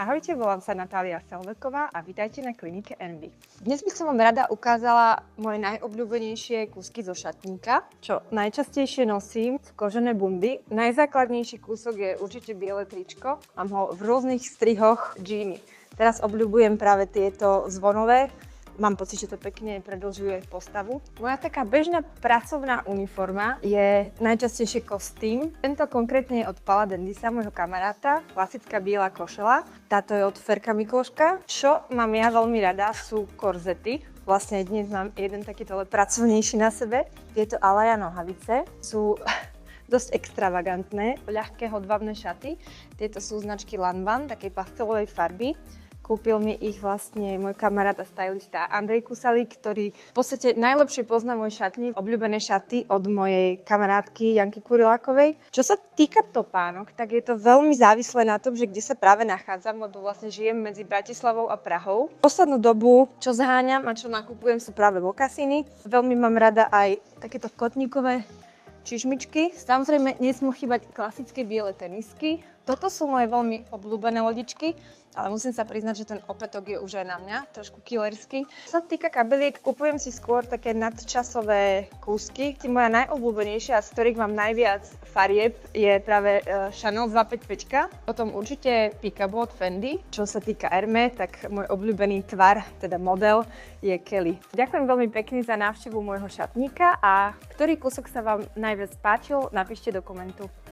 Ahojte, volám sa Natália Selveková a vítajte na klinike Envy. Dnes by som vám rada ukázala moje najobľúbenejšie kúsky zo šatníka. Čo najčastejšie nosím sú kožené bundy. Najzákladnejší kúsok je určite biele tričko. Mám ho v rôznych strihoch džíny. Teraz obľúbujem práve tieto zvonové. Mám pocit, že to pekne predĺžuje postavu. Moja taká bežná pracovná uniforma je najčastejšie kostým. Tento konkrétne je od Pala Dendisa, môjho kamaráta. Klasická biela košela. Táto je od Ferka Mikloška. Čo mám ja veľmi rada sú korzety. Vlastne dnes mám jeden takýto pracovnejší na sebe. Tieto Alaja nohavice sú dosť extravagantné, ľahké hodvábne šaty. Tieto sú značky Lanvin, takej pastelovej farby. Kúpil mi ich vlastne môj kamarát a stylista Andrej Kusalík, ktorý v podstate najlepšie pozná môj šatník, obľúbené šaty od mojej kamarátky Janky Kurilákovej. Čo sa týka topánok, tak je to veľmi závislé na tom, že kde sa práve nachádzam, lebo vlastne žijem medzi Bratislavou a Prahou. Poslednú dobu, čo zháňam a čo nakupujem, sú práve mokasiny. Veľmi mám rada aj takéto kotníkové čižmičky. Samozrejme, nesmú chýbať klasické biele tenisky. Toto sú moje veľmi obľúbené lodičky, ale musím sa priznať, že ten opätok je už aj na mňa, trošku killerský. Čo sa týka kabeliek, kupujem si skôr také nadčasové kúsky. Moja najobľúbenejšia, z ktorých mám najviac farieb, je práve Chanel 255. Potom určite Picabo od Fendi. Čo sa týka Hermé, tak môj obľúbený tvar, teda model, je Kelly. Ďakujem veľmi pekne za návštevu môjho šatníka a ktorý kúsok sa vám najviac páčil, napíšte do komentu.